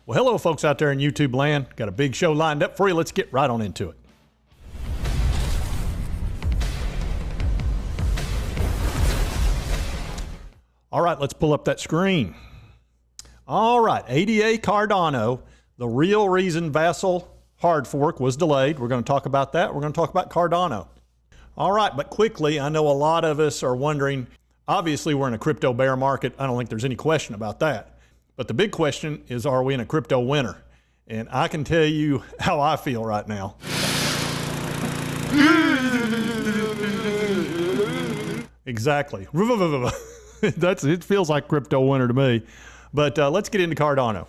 Well, hello folks out there in YouTube land. Got a big show lined up for you. Let's get right on into it. All right, let's pull up that screen. All right, ADA Cardano, the real reason Vasil hard fork was delayed. We're going to talk about that. We're going to talk about Cardano. All right, but quickly, I know a lot of us are wondering, obviously we're in a crypto bear market. I don't think there's any question about that. But the big question is, are we in a crypto winter? And I can tell you how I feel right now. Exactly. It feels like crypto winter to me. But let's get into Cardano.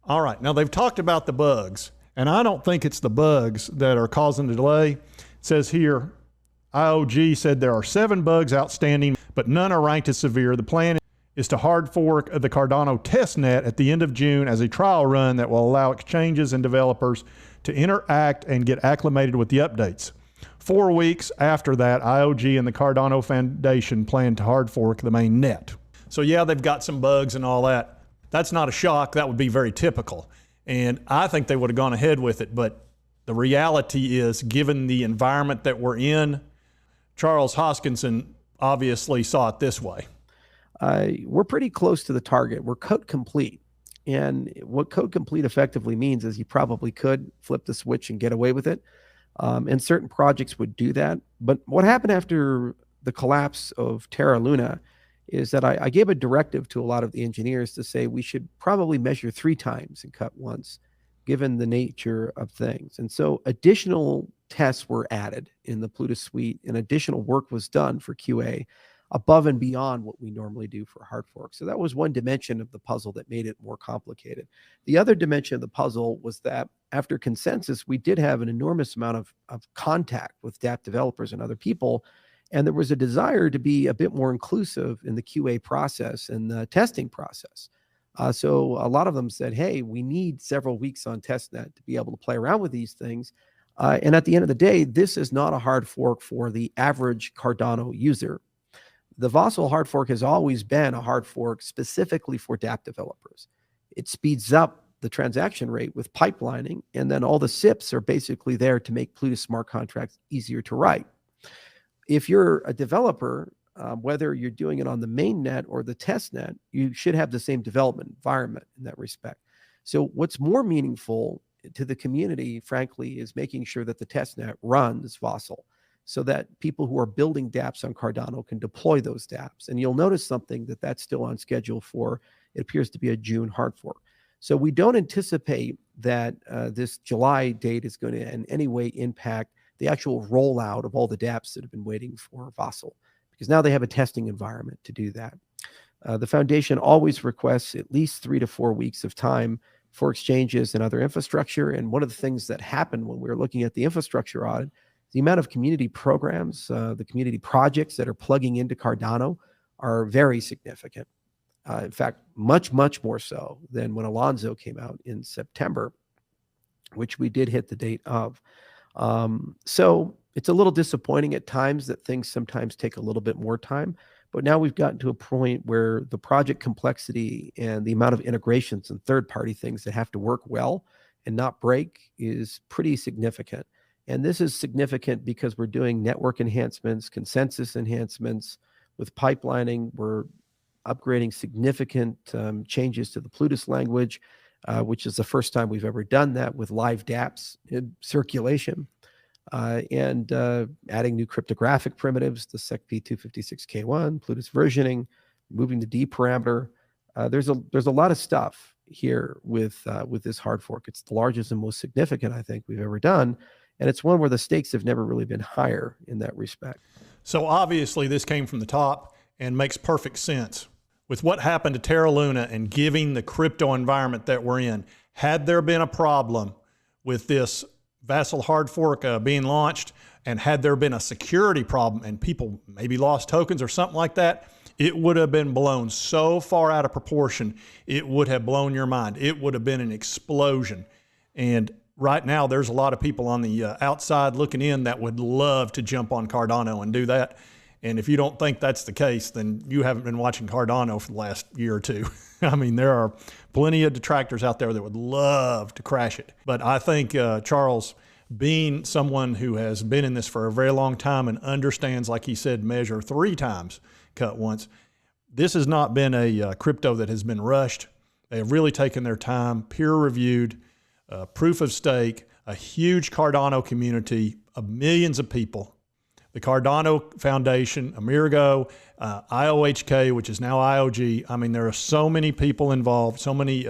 All right, now they've talked about the bugs, and I don't think it's the bugs that are causing the delay. It says here, IOG said there are 7 bugs outstanding, but none are ranked as severe. The plan is to hard fork the Cardano testnet at the end of June as a trial run that will allow exchanges and developers to interact and get acclimated with the updates. 4 weeks after that, IOG and the Cardano Foundation plan to hard fork the main net. So yeah, they've got some bugs and all that. That's not a shock. That would be very typical. And I think they would have gone ahead with it. But the reality is, given the environment that we're in, Charles Hoskinson obviously saw it this way. We're pretty close to the target. We're code complete. And what code complete effectively means is you probably could flip the switch and get away with it. And certain projects would do that. But what happened after the collapse of Terra Luna is that I gave a directive to a lot of the engineers to say we should probably measure 3 times and cut once, given the nature of things. And so additional tests were added in the Plutus suite, and additional work was done for QA above and beyond what we normally do for hard fork. So that was one dimension of the puzzle that made it more complicated. The other dimension of the puzzle was that after consensus, we did have an enormous amount of contact with dApp developers and other people, and there was a desire to be a bit more inclusive in the QA process and the testing process. So a lot of them said, hey, we need several weeks on testnet to be able to play around with these things. And at the end of the day, this is not a hard fork for the average Cardano user. The Vasil hard fork has always been a hard fork specifically for dApp developers. It speeds up the transaction rate with pipelining, and then all the SIPs are basically there to make Plutus smart contracts easier to write. If you're a developer, whether you're doing it on the main net or the test net, you should have the same development environment in that respect. So what's more meaningful to the community, frankly, is making sure that the test net runs Vasil, so that people who are building dApps on Cardano can deploy those dApps. And you'll notice something that's still on schedule for, it appears to be a June hard fork. So we don't anticipate that this July date is going to in any way impact the actual rollout of all the dApps that have been waiting for Vasil, because now they have a testing environment to do that. The foundation always requests at least 3 to 4 weeks of time for exchanges and other infrastructure. And one of the things that happened when we were looking at the infrastructure audit, the amount of community programs, the community projects that are plugging into Cardano are very significant. In fact, much, much more so than when Alonzo came out in September, which we did hit the date of. So it's a little disappointing at times that things sometimes take a little bit more time. But now we've gotten to a point where the project complexity and the amount of integrations and third-party things that have to work well and not break is pretty significant. And this is significant because we're doing network enhancements, consensus enhancements with pipelining. We're upgrading significant changes to the Plutus language, which is the first time we've ever done that with live dApps in circulation, and adding new cryptographic primitives, the SecP256K1, Plutus versioning, moving the D parameter. There's a lot of stuff here with this hard fork. It's the largest and most significant I think we've ever done. And it's one where the stakes have never really been higher in that respect. So obviously this came from the top and makes perfect sense. With what happened to Terra Luna and giving the crypto environment that we're in, had there been a problem with this Vasil hard fork being launched, and had there been a security problem and people maybe lost tokens or something like that, it would have been blown so far out of proportion, it would have blown your mind. It would have been an explosion. And right now, there's a lot of people on the outside looking in that would love to jump on Cardano and do that. And if you don't think that's the case, then you haven't been watching Cardano for the last year or two. I mean, there are plenty of detractors out there that would love to crash it. But I think Charles, being someone who has been in this for a very long time and understands, like he said, measure 3 times, cut once, this has not been a crypto that has been rushed. They have really taken their time, peer-reviewed, proof of stake, a huge Cardano community of millions of people. The Cardano Foundation, Amerigo, IOHK, which is now IOG. I mean, there are so many people involved, so many,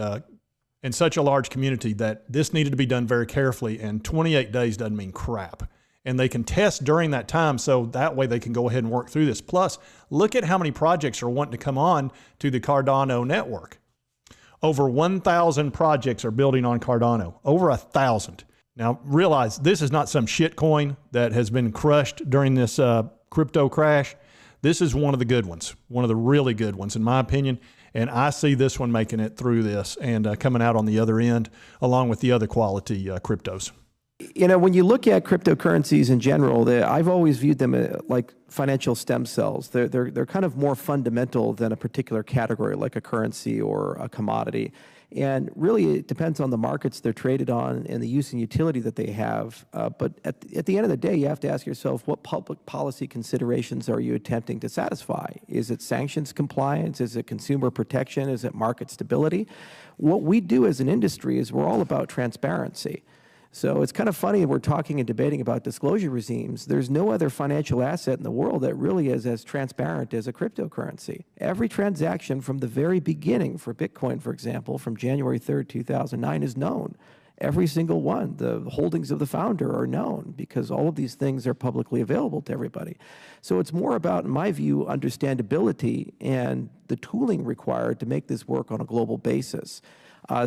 and such a large community that this needed to be done very carefully, and 28 days doesn't mean crap. And they can test during that time, so that way they can go ahead and work through this. Plus, look at how many projects are wanting to come on to the Cardano network. Over 1,000 projects are building on Cardano, over 1,000. Now, realize this is not some shit coin that has been crushed during this crypto crash. This is one of the good ones, one of the really good ones, in my opinion. And I see this one making it through this and coming out on the other end, along with the other quality cryptos. You know, when you look at cryptocurrencies in general, I've always viewed them like financial stem cells. They're kind of more fundamental than a particular category, like a currency or a commodity. And really, it depends on the markets they're traded on and the use and utility that they have. But at the end of the day, you have to ask yourself, what public policy considerations are you attempting to satisfy? Is it sanctions compliance? Is it consumer protection? Is it market stability? What we do as an industry is we're all about transparency. So it's kind of funny we're talking and debating about disclosure regimes. There's no other financial asset in the world that really is as transparent as a cryptocurrency. Every transaction from the very beginning for Bitcoin, for example, from January 3rd, 2009 is known. Every single one, the holdings of the founder are known because all of these things are publicly available to everybody. So it's more about, in my view, understandability and the tooling required to make this work on a global basis.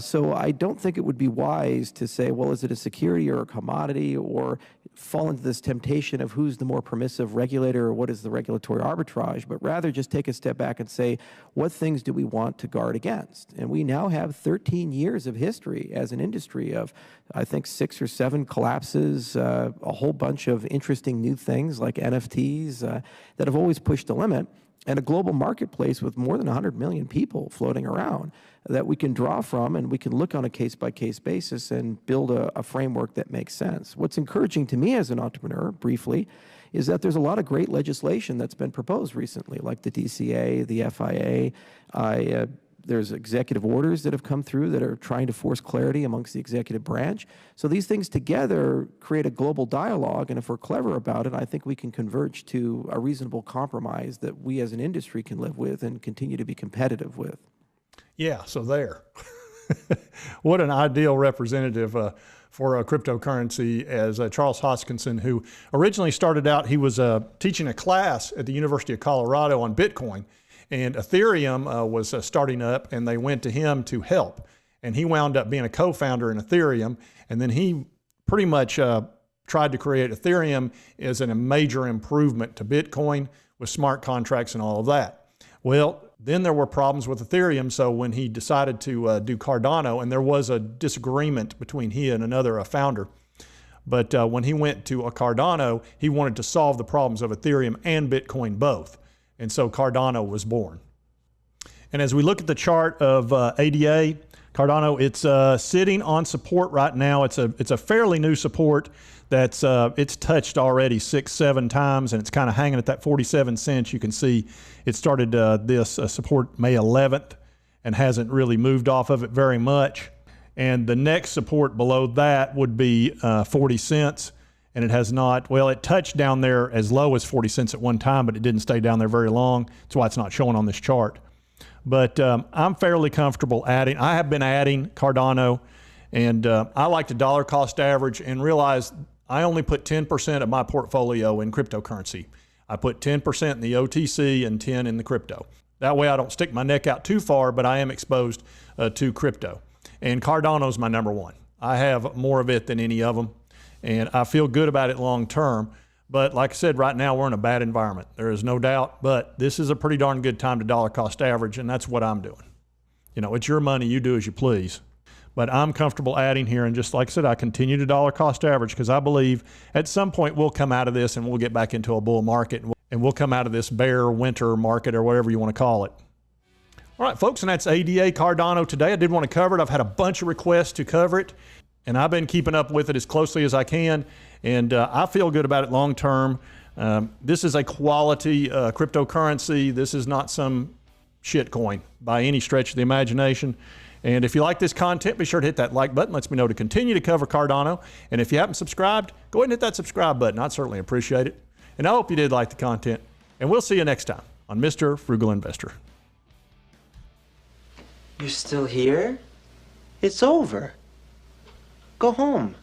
So I don't think it would be wise to say, well, is it a security or a commodity, or fall into this temptation of who's the more permissive regulator or what is the regulatory arbitrage, but rather just take a step back and say, what things do we want to guard against? And we now have 13 years of history as an industry of, I think, 6 or 7 collapses, a whole bunch of interesting new things like NFTs that have always pushed the limit, and a global marketplace with more than 100 million people floating around that we can draw from, and we can look on a case-by-case basis and build a framework that makes sense. What's encouraging to me as an entrepreneur, briefly, is that there's a lot of great legislation that's been proposed recently, like the DCA, the FIA. There's executive orders that have come through that are trying to force clarity amongst the executive branch. So these things together create a global dialogue, and if we're clever about it, I think we can converge to a reasonable compromise that we as an industry can live with and continue to be competitive with. Yeah, so there. What an ideal representative for a cryptocurrency as Charles Hoskinson, who originally started out, he was teaching a class at the University of Colorado on Bitcoin. And Ethereum was starting up, and they went to him to help. And he wound up being a co-founder in Ethereum. And then he pretty much tried to create Ethereum as a major improvement to Bitcoin with smart contracts and all of that. Well, then there were problems with Ethereum. So when he decided to do Cardano, and there was a disagreement between he and another founder. But when he went to a Cardano, he wanted to solve the problems of Ethereum and Bitcoin both. And so Cardano was born. And as we look at the chart of ADA, Cardano, it's sitting on support right now. It's a fairly new support that's it's touched already 6-7 times, and it's kind of hanging at that 47 cents. You can see it started this support May 11th and hasn't really moved off of it very much. And the next support below that would be 40 cents. And it has not, well, it touched down there as low as 40 cents at one time, but it didn't stay down there very long. That's why it's not showing on this chart. But I'm fairly comfortable adding. I have been adding Cardano, and I like to dollar cost average and realize I only put 10% of my portfolio in cryptocurrency. I put 10% in the OTC and 10 in the crypto. That way I don't stick my neck out too far, but I am exposed to crypto. And Cardano's my number one. I have more of it than any of them. And I feel good about it long term. But like I said, right now we're in a bad environment. There is no doubt, but this is a pretty darn good time to dollar cost average, and that's what I'm doing. You know, it's your money, you do as you please. But I'm comfortable adding here, and just like I said, I continue to dollar cost average because I believe at some point we'll come out of this and we'll get back into a bull market. and we'll come out of this bear winter market or whatever you want to call it. All right, folks, and that's ADA Cardano today. I did want to cover it. I've had a bunch of requests to cover it, and I've been keeping up with it as closely as I can, and I feel good about it long term. This is a quality cryptocurrency. This is not some shit coin by any stretch of the imagination. And if you like this content, be sure to hit that like button. Lets me know to continue to cover Cardano. And if you haven't subscribed, go ahead and hit that subscribe button. I'd certainly appreciate it. And I hope you did like the content. And we'll see you next time on Mr. Frugal Investor. You're still here? It's over. Go home.